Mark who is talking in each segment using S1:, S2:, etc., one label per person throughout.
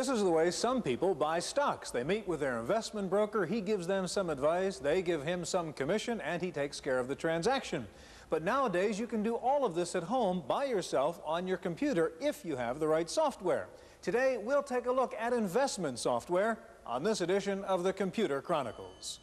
S1: This is the way some people buy stocks. They meet with their investment broker, he gives them some advice, they give him some commission, and he takes care of the transaction. But nowadays, you can do all of this at home by yourself on your computer if you have the right software. Today, we'll take a look at investment software on this edition of the Computer Chronicles.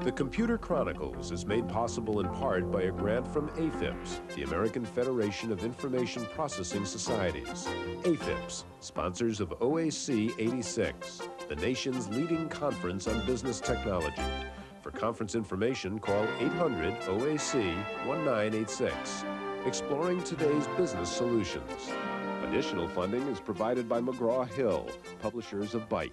S2: The Computer Chronicles is made possible in part by a grant from AFIPS, the American Federation of Information Processing Societies. AFIPS, sponsors of OAC 86, the nation's leading conference on business technology. For conference information, call 800-OAC-1986. Exploring today's business solutions. Additional funding is provided by McGraw-Hill, publishers of Byte.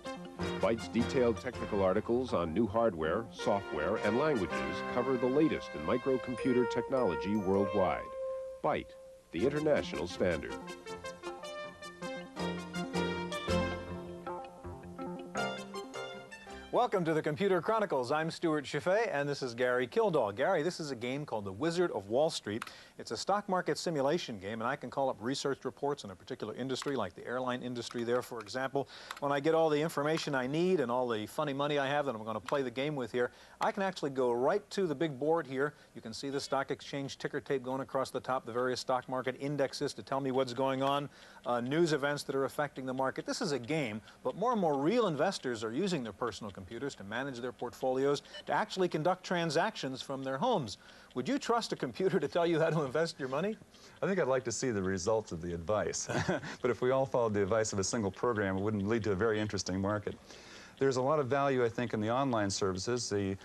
S2: Byte's detailed technical articles on new hardware, software, and languages cover the latest in microcomputer technology worldwide. Byte, the international standard.
S1: Welcome to the Computer Chronicles. I'm Stewart Cheifet, and this is Gary Kildall. Gary, this is a game called The Wizard of Wall Street. It's a stock market simulation game, and I can call up research reports on a particular industry, like the airline industry there, for example. When I get all the information I need and all the funny money I have that I'm going to play the game with here, I can actually go right to the big board here. You can see the stock exchange ticker tape going across the top, the various stock market indexes to tell me what's going on, news events that are affecting the market. This is a game, but more and more real investors are using their personal computers to manage their portfolios, to actually conduct transactions from their homes. Would you trust a computer to tell you how to invest your money?
S3: I think I'd like to see the results of the advice. But if we all followed the advice of a single program, it wouldn't lead to a very interesting market. There's a lot of value, I think, in the online services, the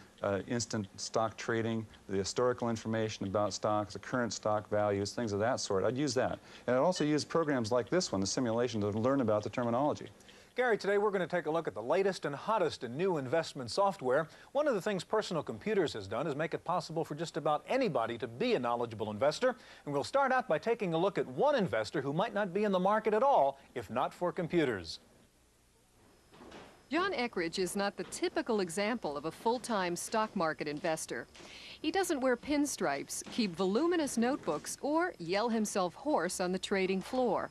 S3: instant stock trading, the historical information about stocks, the current stock values, things of that sort. I'd use that. And I'd also use programs like this one, the simulation, to learn about the terminology.
S1: Gary, today we're going to take a look at the latest and hottest in new investment software. One of the things Personal Computers has done is make it possible for just about anybody to be a knowledgeable investor. And we'll start out by taking a look at one investor who might not be in the market at all if not for computers.
S4: John Eckridge is not the typical example of a full-time stock market investor. He doesn't wear pinstripes, keep voluminous notebooks, or yell himself hoarse on the trading floor.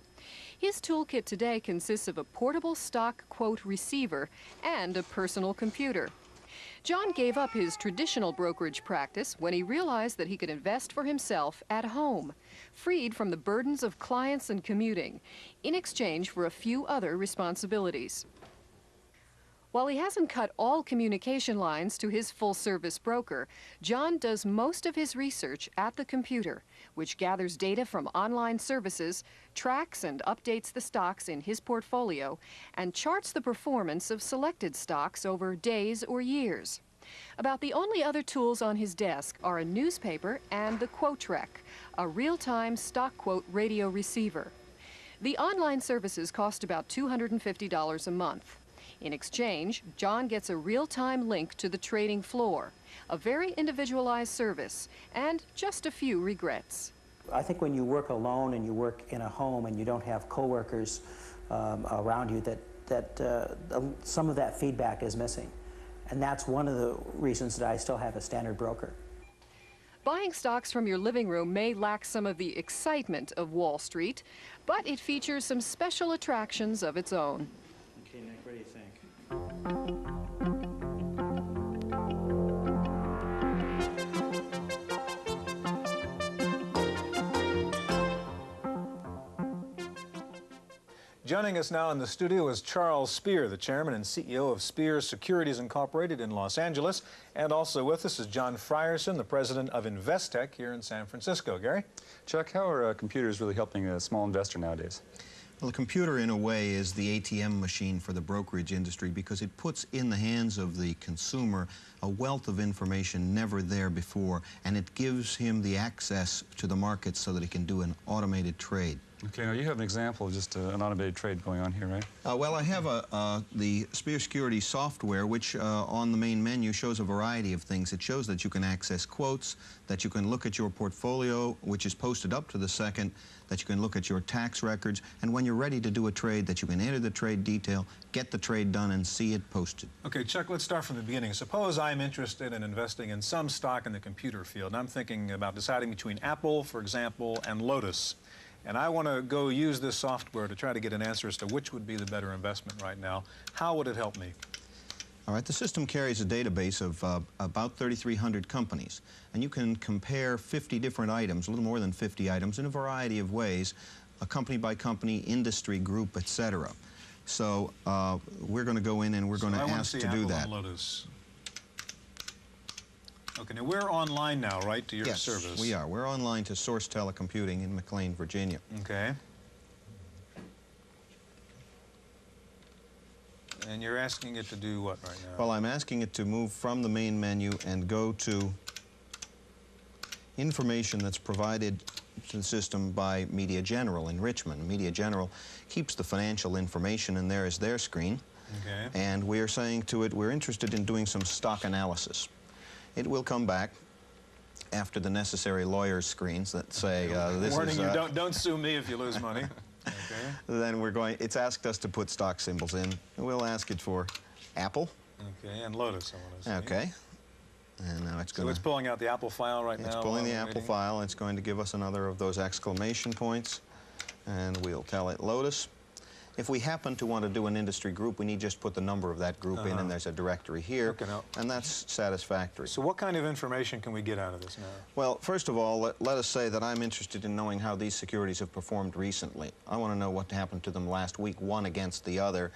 S4: His toolkit today consists of a portable stock quote receiver and a personal computer. John gave up his traditional brokerage practice when he realized that he could invest for himself at home, freed from the burdens of clients and commuting, in exchange for a few other responsibilities. While he hasn't cut all communication lines to his full-service broker, John does most of his research at the computer, which gathers data from online services, tracks and updates the stocks in his portfolio, and charts the performance of selected stocks over days or years. About the only other tools on his desk are a newspaper and the Quotrek, a real-time stock quote radio receiver. The online services cost about $250 a month. In exchange, John gets a real-time link to the trading floor, a very individualized service, and just a few regrets.
S5: I think when you work alone and you work in a home and you don't have coworkers around you, that some of that feedback is missing. And that's one of the reasons that I still have a standard broker.
S4: Buying stocks from your living room may lack some of the excitement of Wall Street, but it features some special attractions of its own.
S5: Okay, Nick, what do you think?
S1: Joining us now in the studio is Charles Spear, the chairman and CEO of Spear Securities Incorporated in Los Angeles. And also with us is John Frierson, the president of Investec here in San Francisco. Gary?
S3: Chuck, how are computers really helping a small investor nowadays?
S6: Well, a computer, in a way, is the ATM machine for the brokerage industry because it puts in the hands of the consumer a wealth of information never there before, and it gives him the access to the market so that he can do an automated trade.
S3: Okay, now you have an example of just an automated trade going on here, right?
S6: Well, I have the Spear Securities software, which on the main menu shows a variety of things. It shows that you can access quotes, that you can look at your portfolio, which is posted up to the second, that you can look at your tax records, and when you're ready to do a trade, that you can enter the trade detail, get the trade done, and see it posted.
S1: Okay, Chuck, let's start from the beginning. Suppose I'm interested in investing in some stock in the computer field, and I'm thinking about deciding between Apple, for example, and Lotus. And I want to go use this software to try to get an answer as to which would be the better investment right now. How would it help me?
S6: All right, the system carries a database of about 3,300 companies, and you can compare 50 different items, a little more than 50 items, in a variety of ways, company by company, industry group, etc. So we're going to go in and we're going to ask to do that.
S1: Lotus. Okay, now we're online now, right, to your service?
S6: Yes, we are. We're online to Source Telecomputing in McLean, Virginia.
S1: Okay. And you're asking it to do what right now?
S6: Well, I'm asking it to move from the main menu and go to information that's provided to the system by Media General in Richmond. Media General keeps the financial information, and there is their screen.
S1: Okay.
S6: And we are saying to it, we're interested in doing some stock analysis. It will come back after the necessary lawyer's screens that say this
S1: warning
S6: is...
S1: you, don't sue me if you lose money. Okay.
S6: Then it's asked us to put stock symbols in. We'll ask it for Apple.
S1: Okay, and Lotus, I want to see.
S6: Okay. And now it's going to...
S1: So it's pulling out the Apple file right now?
S6: It's pulling the Apple file. It's going to give us another of those exclamation points. And we'll tell it Lotus. If we happen to want to do an industry group, we need just put the number of that group in, and there's a directory here, and that's satisfactory.
S1: So what kind of information can we get out of this now?
S6: Well, first of all, let us say that I'm interested in knowing how these securities have performed recently. I want to know what happened to them last week, one against the other,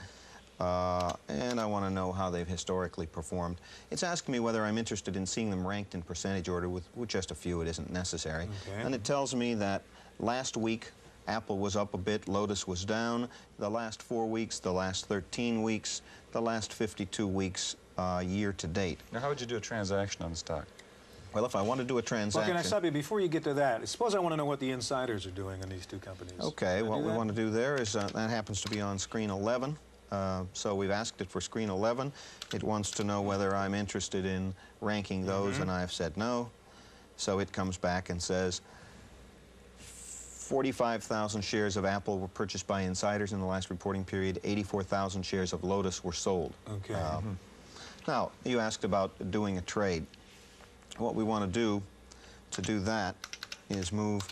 S6: and I want to know how they've historically performed. It's asking me whether I'm interested in seeing them ranked in percentage order. With just a few, it isn't necessary.
S1: Okay.
S6: And it tells me that last week, Apple was up a bit, Lotus was down. The last 4 weeks, the last 13 weeks, the last 52 weeks year to date.
S3: Now, how would you do a transaction on the stock?
S6: Well, if I want to do a transaction...
S1: Well, can I stop you before you get to that? Suppose I want to know what the insiders are doing on these two companies.
S6: Okay, what we want to do there is, that happens to be on screen 11. So we've asked it for screen 11. It wants to know whether I'm interested in ranking those, and I've said no. So it comes back and says, 45,000 shares of Apple were purchased by insiders in the last reporting period. 84,000 shares of Lotus were sold.
S1: Okay.
S6: Now, you asked about doing a trade. What we want to do that is move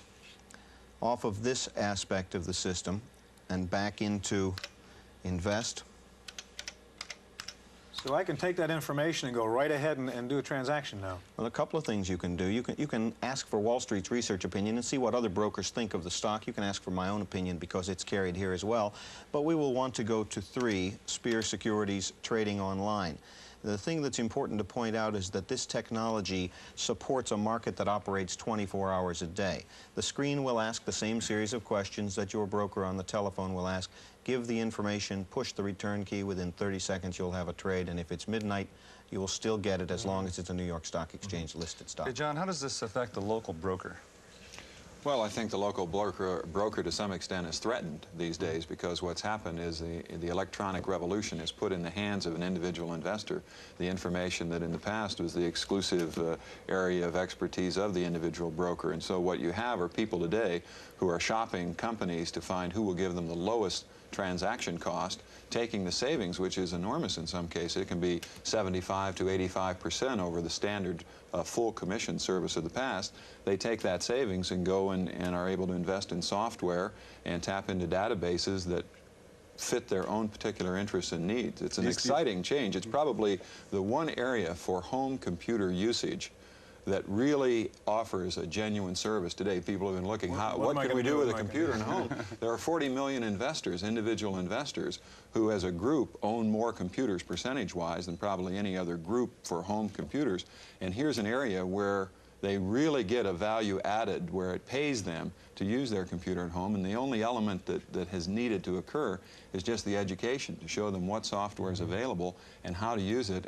S6: off of this aspect of the system and back into Invest.
S1: So I can take that information and go right ahead and do a transaction now.
S6: Well, a couple of things you can do. You can ask for Wall Street's research opinion and see what other brokers think of the stock. You can ask for my own opinion because it's carried here as well. But we will want to go to 3, Spear Securities Trading Online. The thing that's important to point out is that this technology supports a market that operates 24 hours a day. The screen will ask the same series of questions that your broker on the telephone will ask. Give the information, push the return key. Within 30 seconds, you'll have a trade. And if it's midnight, you will still get it as long as it's a New York Stock Exchange listed stock.
S3: Hey, John, how does this affect the local broker?
S7: Well, I think the local broker to some extent is threatened these days because what's happened is the electronic revolution has put in the hands of an individual investor the information that in the past was the exclusive area of expertise of the individual broker. And so what you have are people today who are shopping companies to find who will give them the lowest transaction cost, taking the savings, which is enormous in some cases. It can be 75 to 85% over the standard full commission service of the past. They take that savings and go and are able to invest in software and tap into databases that fit their own particular interests and needs. It's an exciting change. It's probably the one area for home computer usage that really offers a genuine service today. People have been looking, what can we do with a computer in home? There are 40 million investors, individual investors, who as a group own more computers percentage-wise than probably any other group for home computers. And here's an area where they really get a value added where it pays them to use their computer at home, and the only element that has needed to occur is just the education to show them what software is available and how to use it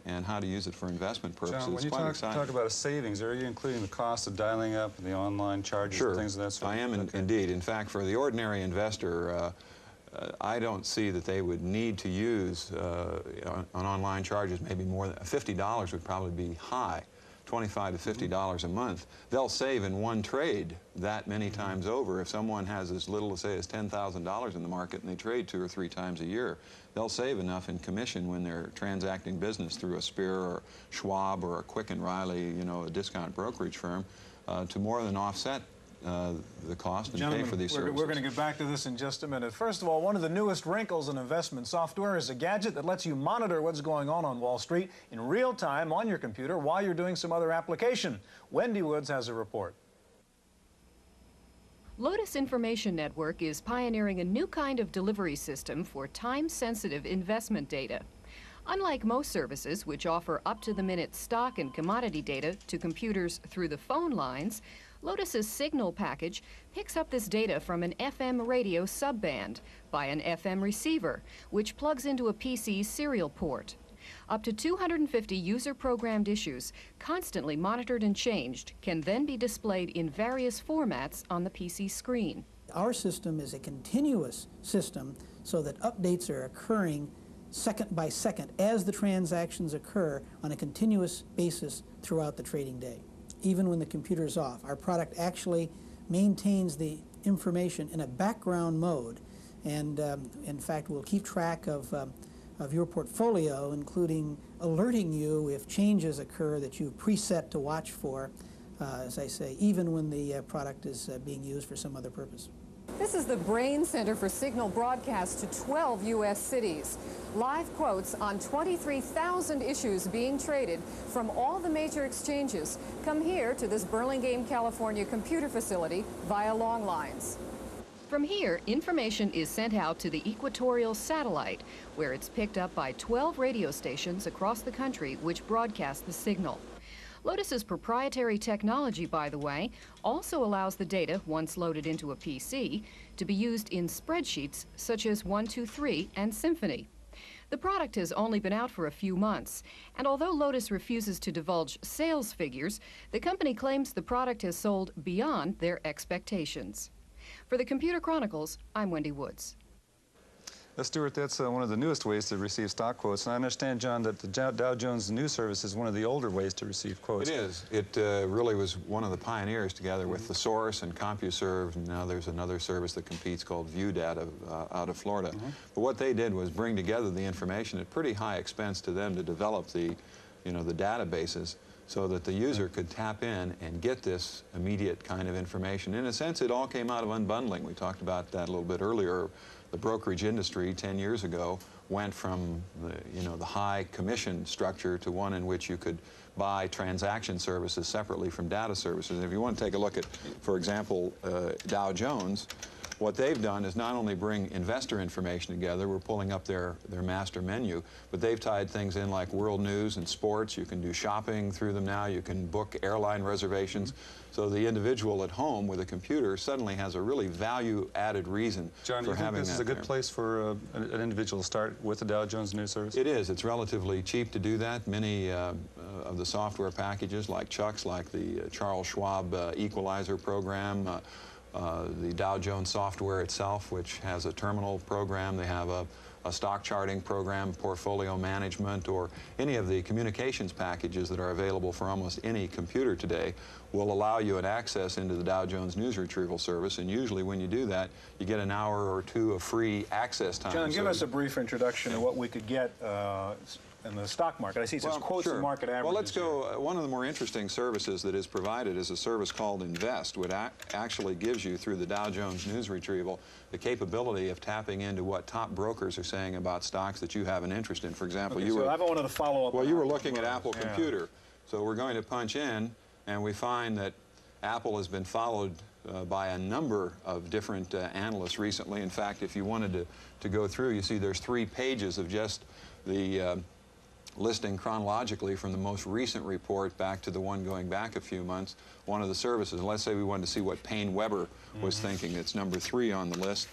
S7: for investment purposes.
S3: John, when you talk about a savings, are you including the cost of dialing up and the online charges and things of that sort?
S7: I am indeed. In fact, for the ordinary investor, I don't see that they would need to use on online charges. Maybe more than $50 would probably be high. $25 to $50 a month. They'll save in one trade that many times over. If someone has as little, say, as $10,000 in the market and they trade 2 or 3 times a year, they'll save enough in commission when they're transacting business through a Spear or Schwab or a Quick and Riley, you know, a discount brokerage firm, to more than offset the cost and pay for these services.
S1: We're going to get back to this in just a minute. First of all, one of the newest wrinkles in investment software is a gadget that lets you monitor what's going on Wall Street in real time on your computer while you're doing some other application. Wendy Woods has a report.
S4: Lotus Information Network is pioneering a new kind of delivery system for time-sensitive investment data. Unlike most services, which offer up-to-the-minute stock and commodity data to computers through the phone lines, Lotus's Signal package picks up this data from an FM radio subband by an FM receiver, which plugs into a PC's serial port. Up to 250 user-programmed issues, constantly monitored and changed, can then be displayed in various formats on the PC screen.
S8: Our system is a continuous system so that updates are occurring second by second as the transactions occur on a continuous basis throughout the trading day. Even when the computer is off, our product actually maintains the information in a background mode, and in fact will keep track of your portfolio, including alerting you if changes occur that you've preset to watch for, as I say, even when the product is being used for some other purpose.
S4: This is the brain center for Signal broadcast to 12 U.S. cities. Live quotes on 23,000 issues being traded from all the major exchanges come here to this Burlingame, California computer facility via long lines. From here, information is sent out to the equatorial satellite, where it's picked up by 12 radio stations across the country which broadcast the signal. Lotus's proprietary technology, by the way, also allows the data, once loaded into a PC, to be used in spreadsheets such as 123 and Symphony. The product has only been out for a few months, and although Lotus refuses to divulge sales figures, the company claims the product has sold beyond their expectations. For the Computer Chronicles, I'm Wendy Woods.
S3: Stewart, that's one of the newest ways to receive stock quotes. And I understand, John, that the Dow Jones News Service is one of the older ways to receive quotes.
S7: It is. It really was one of the pioneers together with the Source and CompuServe, and now there's another service that competes called ViewData out of Florida. But what they did was bring together the information at pretty high expense to them to develop the, the databases so that the user could tap in and get this immediate kind of information. In a sense, it all came out of unbundling. We talked about that a little bit earlier. The brokerage industry 10 years ago went from the high commission structure to one in which you could buy transaction services separately from data services. And if you want to take a look at, for example, Dow Jones, what they've done is not only bring investor information together, we're pulling up their master menu, but they've tied things in like world news and sports. You can do shopping through them now. You can book airline reservations. So the individual at home with a computer suddenly has a really value-added reason
S3: John,
S7: for having that.
S3: John, this is a good place for an individual to start with the Dow Jones News Service?
S7: It is. It's relatively cheap to do that. Many of the software packages like Chuck's, like the Charles Schwab Equalizer program, the Dow Jones software itself, which has a terminal program. They have a stock charting program, portfolio management, or any of the communications packages that are available for almost any computer today will allow you an access into the Dow Jones News Retrieval Service. And usually when you do that, you get an hour or two of free access time.
S1: John, give us a brief introduction of what we could get in the stock market. I see it says quotes and market averages.
S7: Well, let's go. One of the more interesting services that is provided is a service called Invest, which actually gives you, through the Dow Jones News Retrieval, the capability of tapping into what top brokers are saying about stocks that you have an interest in. For example,
S1: I wanted to follow up.
S7: Well, you were looking at Apple Computer. So we're going to punch in, and we find that Apple has been followed by a number of different analysts recently. In fact, if you wanted to go through, you see there's 3 pages of just the listing chronologically from the most recent report back to the one going back a few months, one of the services. Let's say we wanted to see what Payne Weber was thinking. It's number 3 on the list.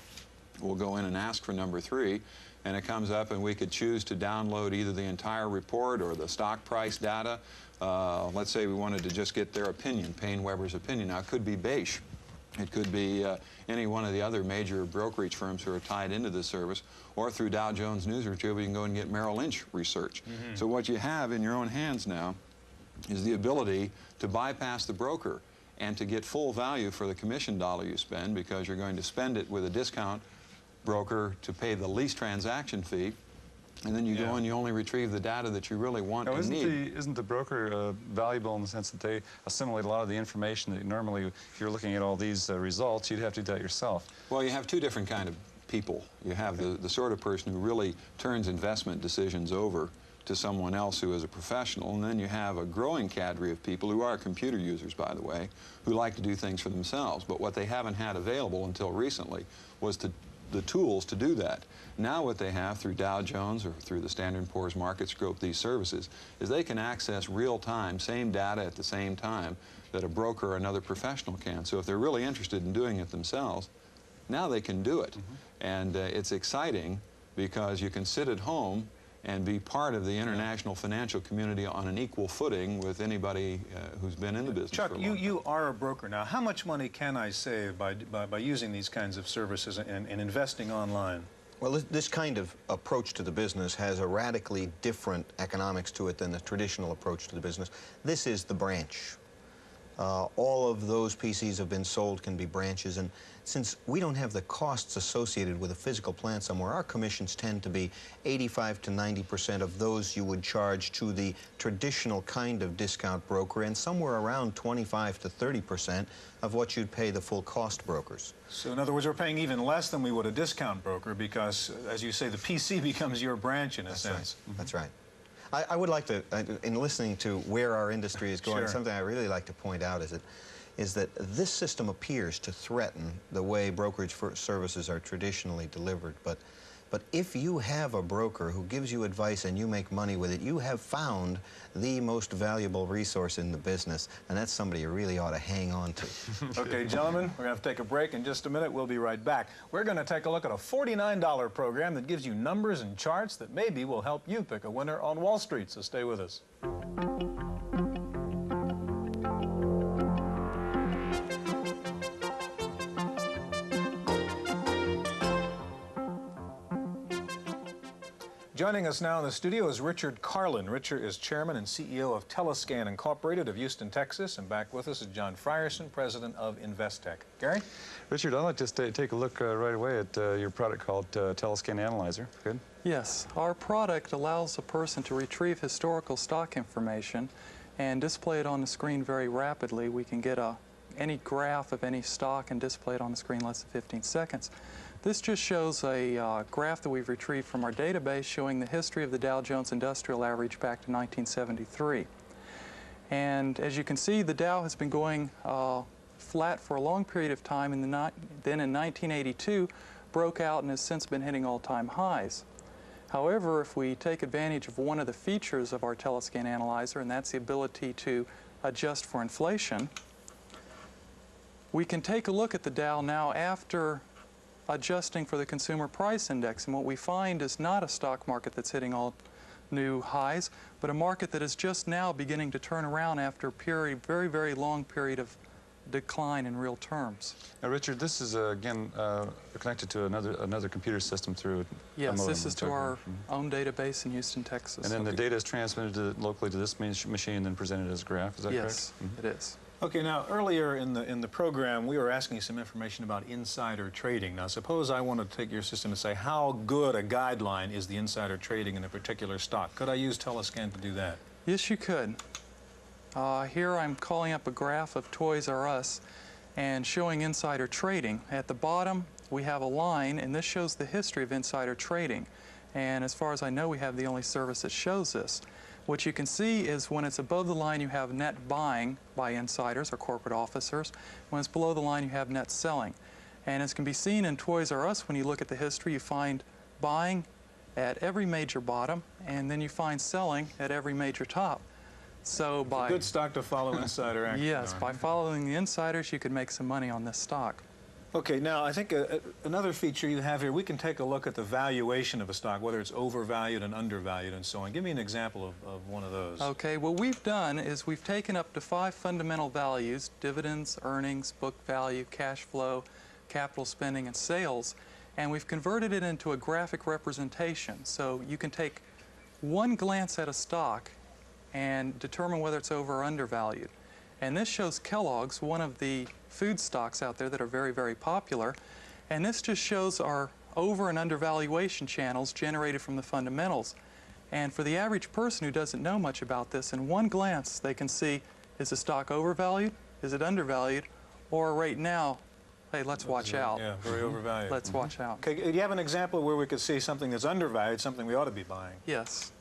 S7: We'll go in and ask for number 3, and it comes up, and we could choose to download either the entire report or the stock price data. Let's say we wanted to just get their opinion, Payne Weber's opinion. Now, it could be Beige. It could be any one of the other major brokerage firms who are tied into this service, or through Dow Jones News Retrieval, you can go and get Merrill Lynch research. So what you have in your own hands now is the ability to bypass the broker and to get full value for the commission dollar you spend, because you're going to spend it with a discount broker to pay the least transaction fee, and then you go and you only retrieve the data that you really want and need.
S3: Isn't the broker valuable in the sense that they assimilate a lot of the information that normally, if you're looking at all these results, you'd have to do that yourself?
S7: Well, you have two different kind of people. You have the sort of person who really turns investment decisions over to someone else who is a professional, and then you have a growing cadre of people who are computer users, by the way, who like to do things for themselves. But what they haven't had available until recently was the tools to do that. Now what they have through Dow Jones or through the Standard & Poor's Markets Group, these services, is they can access real-time, same data at the same time that a broker or another professional can. So if they're really interested in doing it themselves, now they can do it. And it's exciting because you can sit at home and be part of the international financial community on an equal footing with anybody who's been in the business
S1: Chuck,
S7: for a long time.
S1: you are a broker now. How much money can I save by using these kinds of services and investing online?
S6: Well, this kind of approach to the business has a radically different economics to it than the traditional approach to the business. This is the branch. All of those PCs have been sold can be branches, and since we don't have the costs associated with a physical plant somewhere, our commissions tend to be 85 to 90% of those you would charge to the traditional kind of discount broker, and somewhere around 25 to 30% of what you'd pay the full cost brokers.
S1: So in other words, we're paying even less than we would a discount broker because, as you say, the PC becomes your branch in a sense.
S6: Right. That's right. I would like to, in listening to where our industry is going, something I really like to point out is that this system appears to threaten the way brokerage services are traditionally delivered. But if you have a broker who gives you advice and you make money with it, you have found the most valuable resource in the business, and that's somebody you really ought to hang on to.
S1: Okay, gentlemen, we're going to have to take a break in just a minute. We'll be right back. We're going to take a look at a $49 program that gives you numbers and charts that maybe will help you pick a winner on Wall Street, so stay with us. Joining us now in the studio is Richard Carlin. Richard is chairman and CEO of Telescan Incorporated of Houston, Texas. And back with us is John Frierson, president of Investec. Gary?
S3: Richard, I'd like to take a look right away at your product called Telescan Analyzer. Good?
S9: Yes. Our product allows a person to retrieve historical stock information and display it on the screen very rapidly. We can get any graph of any stock and display it on the screen in less than 15 seconds. This just shows a graph that we've retrieved from our database showing the history of the Dow Jones Industrial Average back to 1973. And as you can see, the Dow has been going flat for a long period of time, and then in 1982 broke out and has since been hitting all-time highs. However, if we take advantage of one of the features of our Telescan Analyzer, and that's the ability to adjust for inflation, we can take a look at the Dow now after adjusting for the Consumer Price Index, and what we find is not a stock market that's hitting all new highs, but a market that is just now beginning to turn around after a very, very long period of decline in real terms.
S3: Now, Richard, this is again connected to another computer system through.
S9: Yes, this is to our own database in Houston, Texas.
S3: And then the data is transmitted locally to this machine and then presented as a graph. Is that correct?
S9: Yes, it is.
S1: Okay, now earlier in the program, we were asking you some information about insider trading. Now, suppose I want to take your system and say, how good a guideline is the insider trading in a particular stock? Could I use Telescan to do that?
S9: Yes, you could. Here I'm calling up a graph of Toys R Us and showing insider trading. At the bottom, we have a line, and this shows the history of insider trading. And as far as I know, we have the only service that shows this. What you can see is when it's above the line, you have net buying by insiders or corporate officers. When it's below the line, you have net selling. And as can be seen in Toys R Us, when you look at the history, you find buying at every major bottom, and then you find selling at every major top. So by
S1: good stock to follow insider action.
S9: yes, by following the insiders, you could make some money on this stock.
S1: Okay, now I think another feature you have here, we can take a look at the valuation of a stock, whether it's overvalued and undervalued and so on. Give me an example of one of those.
S9: Okay, what we've done is we've taken up to 5 fundamental values: dividends, earnings, book value, cash flow, capital spending, and sales, and we've converted it into a graphic representation. So you can take one glance at a stock and determine whether it's over or undervalued. And this shows Kellogg's, one of the food stocks out there that are very, very popular. And this just shows our over and undervaluation channels generated from the fundamentals. And for the average person who doesn't know much about this, in one glance they can see, is the stock overvalued, is it undervalued, or right now, hey, let's watch out.
S1: Yeah, very overvalued.
S9: Let's watch out.
S1: Okay, do you have an example where we could see something that's undervalued, something we ought to be buying?
S9: Yes.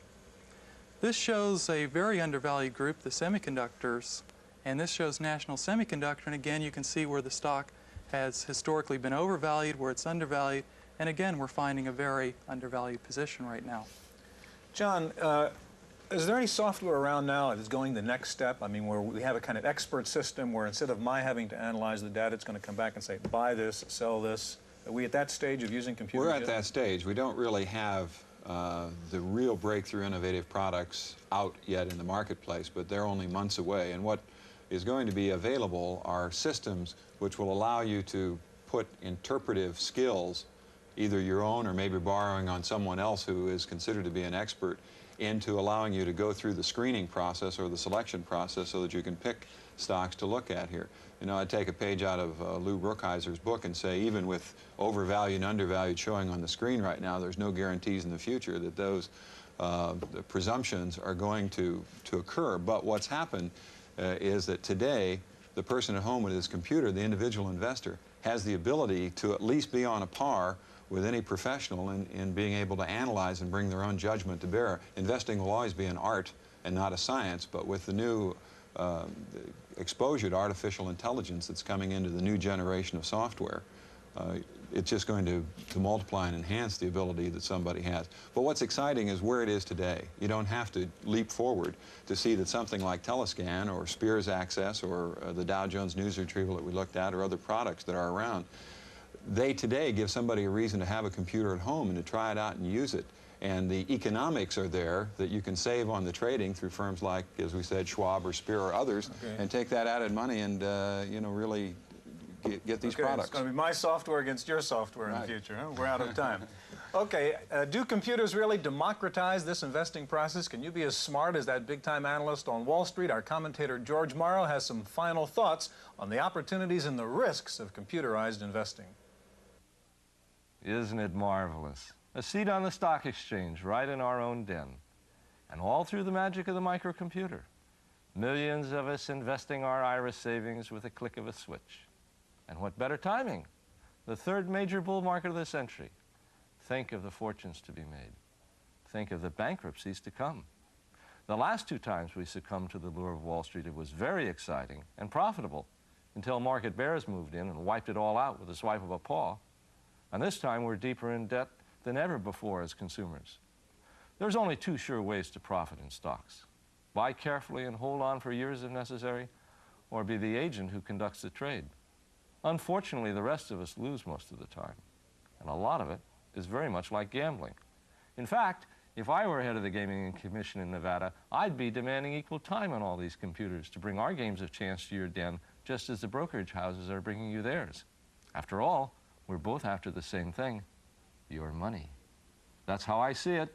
S9: This shows a very undervalued group, the semiconductors, and this shows National Semiconductor, and again you can see where the stock has historically been overvalued, where it's undervalued, and again we're finding a very undervalued position right now.
S1: John, is there any software around now that's going the next step? I mean, where we have a kind of expert system where instead of my having to analyze the data, it's going to come back and say, buy this, sell this. Are we at that stage of using computers?
S7: We're at that stage. We don't really have the real breakthrough innovative products out yet in the marketplace, but they're only months away. And what is going to be available are systems which will allow you to put interpretive skills, either your own or maybe borrowing on someone else who is considered to be an expert, into allowing you to go through the screening process or the selection process so that you can pick stocks to look at here. You know, I'd take a page out of Lou Brookhiser's book and say, even with overvalued and undervalued showing on the screen right now, there's no guarantees in the future that those the presumptions are going to occur. But what's happened is that today, the person at home with his computer, the individual investor, has the ability to at least be on a par with any professional in being able to analyze and bring their own judgment to bear. Investing will always be an art and not a science, but with the new exposure to artificial intelligence that's coming into the new generation of software, it's just going to multiply and enhance the ability that somebody has. But what's exciting is where it is today. You don't have to leap forward to see that something like Telescan or Spears Access or the Dow Jones News Retrieval that we looked at or other products that are around, they today give somebody a reason to have a computer at home and to try it out and use it. And the economics are there that you can save on the trading through firms like, as we said, Schwab or Spear or others, and take that added money and, you know, really get these products.
S1: It's going to be my software against your software in the future. Huh? We're out of time. Okay, do computers really democratize this investing process? Can you be as smart as that big-time analyst on Wall Street? Our commentator George Morrow has some final thoughts on the opportunities and the risks of computerized investing.
S10: Isn't it marvelous? A seat on the stock exchange right in our own den. And all through the magic of the microcomputer. Millions of us investing our IRA savings with a click of a switch. And what better timing? The third major bull market of the century. Think of the fortunes to be made. Think of the bankruptcies to come. The last 2 times we succumbed to the lure of Wall Street, it was very exciting and profitable until market bears moved in and wiped it all out with a swipe of a paw. And this time we're deeper in debt than ever before as consumers. There's only 2 sure ways to profit in stocks. Buy carefully and hold on for years if necessary, or be the agent who conducts the trade. Unfortunately, the rest of us lose most of the time, and a lot of it is very much like gambling. In fact, if I were head of the Gaming Commission in Nevada, I'd be demanding equal time on all these computers to bring our games of chance to your den, just as the brokerage houses are bringing you theirs. After all, we're both after the same thing, your money. That's how I see it.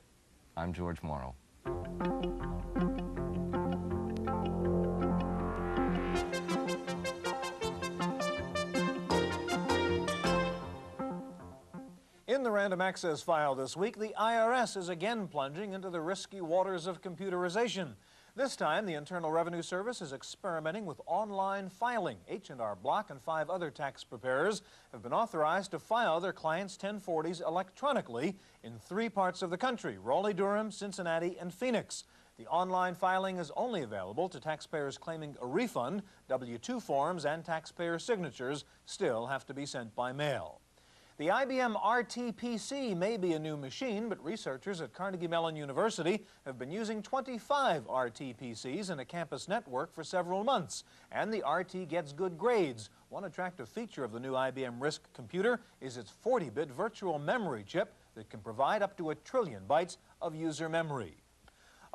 S10: I'm George Morrow.
S1: In the Random Access file this week, the IRS is again plunging into the risky waters of computerization. This time, the Internal Revenue Service is experimenting with online filing. H&R Block and 5 other tax preparers have been authorized to file their clients' 1040s electronically in 3 parts of the country: Raleigh-Durham, Cincinnati, and Phoenix. The online filing is only available to taxpayers claiming a refund. W-2 forms and taxpayer signatures still have to be sent by mail. The IBM RT-PC may be a new machine, but researchers at Carnegie Mellon University have been using 25 RT-PCs in a campus network for several months, and the RT gets good grades. One attractive feature of the new IBM RISC computer is its 40-bit virtual memory chip that can provide up to 1 trillion bytes of user memory.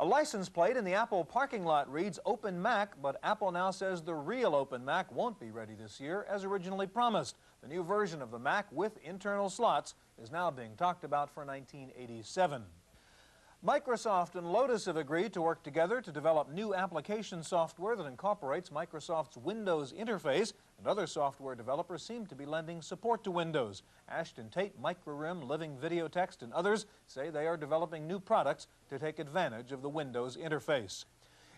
S1: A license plate in the Apple parking lot reads Open Mac, but Apple now says the real Open Mac won't be ready this year as originally promised. The new version of the Mac with internal slots is now being talked about for 1987. Microsoft and Lotus have agreed to work together to develop new application software that incorporates Microsoft's Windows interface, and other software developers seem to be lending support to Windows. Ashton Tate, Microrim, Living Videotext, and others say they are developing new products to take advantage of the Windows interface.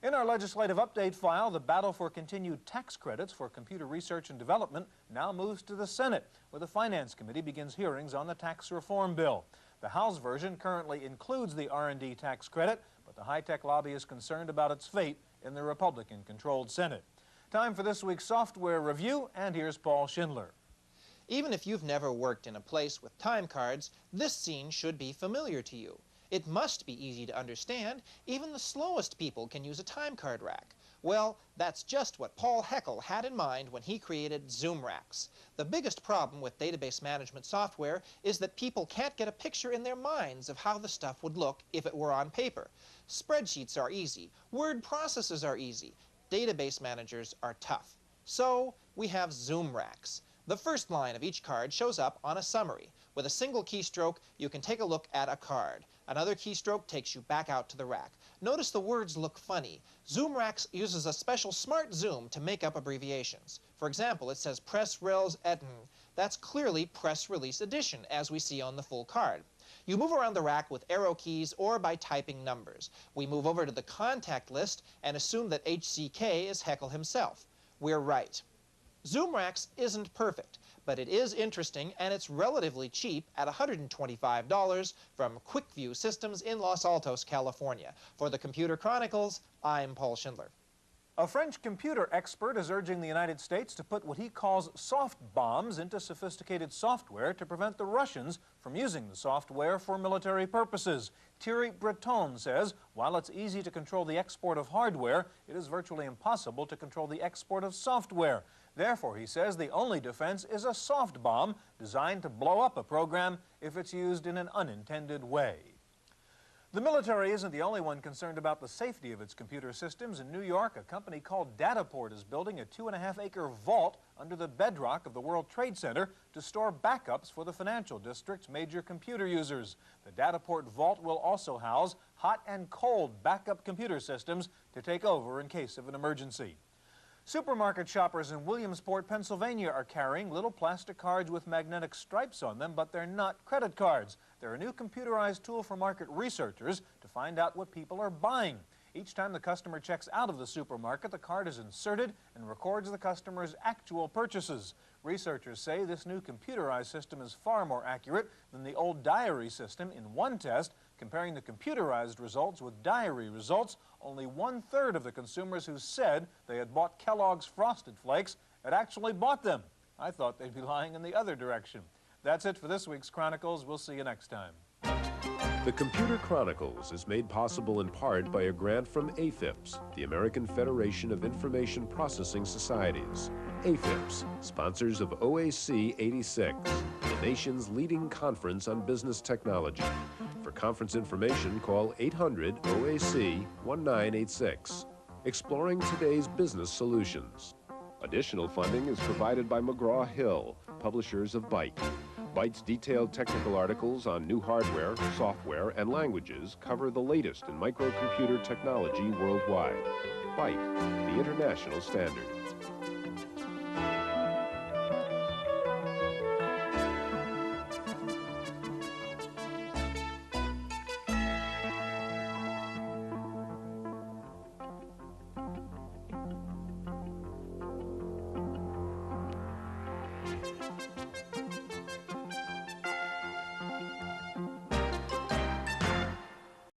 S1: In our legislative update file, the battle for continued tax credits for computer research and development now moves to the Senate, where the Finance Committee begins hearings on the tax reform bill. The House version currently includes the R&D tax credit, but the high-tech lobby is concerned about its fate in the Republican-controlled Senate. Time for this week's software review, and here's Paul Schindler.
S11: Even if you've never worked in a place with time cards, this scene should be familiar to you. It must be easy to understand. Even the slowest people can use a time card rack. Well, that's just what Paul Heckel had in mind when he created Zoom racks. The biggest problem with database management software is that people can't get a picture in their minds of how the stuff would look if it were on paper. Spreadsheets are easy. Word processors are easy. Database managers are tough. So we have Zoom racks. The first line of each card shows up on a summary. With a single keystroke, you can take a look at a card. Another keystroke takes you back out to the rack. Notice the words look funny. Zoom Racks uses a special smart zoom to make up abbreviations. For example, it says Press Rels Etten. That's clearly Press Release Edition, as we see on the full card. You move around the rack with arrow keys or by typing numbers. We move over to the contact list and assume that HCK is Heckel himself. We're right. Zoom Racks isn't perfect, but it is interesting, and it's relatively cheap at $125 from QuickView Systems in Los Altos, California. For the Computer Chronicles, I'm Paul Schindler.
S1: A French computer expert is urging the United States to put what he calls soft bombs into sophisticated software to prevent the Russians from using the software for military purposes. Thierry Breton says, while it's easy to control the export of hardware, it is virtually impossible to control the export of software. Therefore, he says, the only defense is a soft bomb designed to blow up a program if it's used in an unintended way. The military isn't the only one concerned about the safety of its computer systems. In New York, a company called Dataport is building a 2.5-acre vault under the bedrock of the World Trade Center to store backups for the financial district's major computer users. The Dataport vault will also house hot and cold backup computer systems to take over in case of an emergency. Supermarket shoppers in Williamsport, Pennsylvania are carrying little plastic cards with magnetic stripes on them, but they're not credit cards. They're a new computerized tool for market researchers to find out what people are buying. Each time the customer checks out of the supermarket, the card is inserted and records the customer's actual purchases. Researchers say this new computerized system is far more accurate than the old diary system. In one test, comparing the computerized results with diary results, only 1/3 of the consumers who said they had bought Kellogg's Frosted Flakes had actually bought them. I thought they'd be lying in the other direction. That's it for this week's Chronicles. We'll see you next time.
S2: The Computer Chronicles is made possible in part by a grant from AFIPS, the American Federation of Information Processing Societies. AFIPS, sponsors of OAC 86, the nation's leading conference on business technology. For conference information, call 800-OAC-1986. Exploring today's business solutions. Additional funding is provided by McGraw-Hill, publishers of Byte. Byte's detailed technical articles on new hardware, software, and languages cover the latest in microcomputer technology worldwide. Byte, the international standard.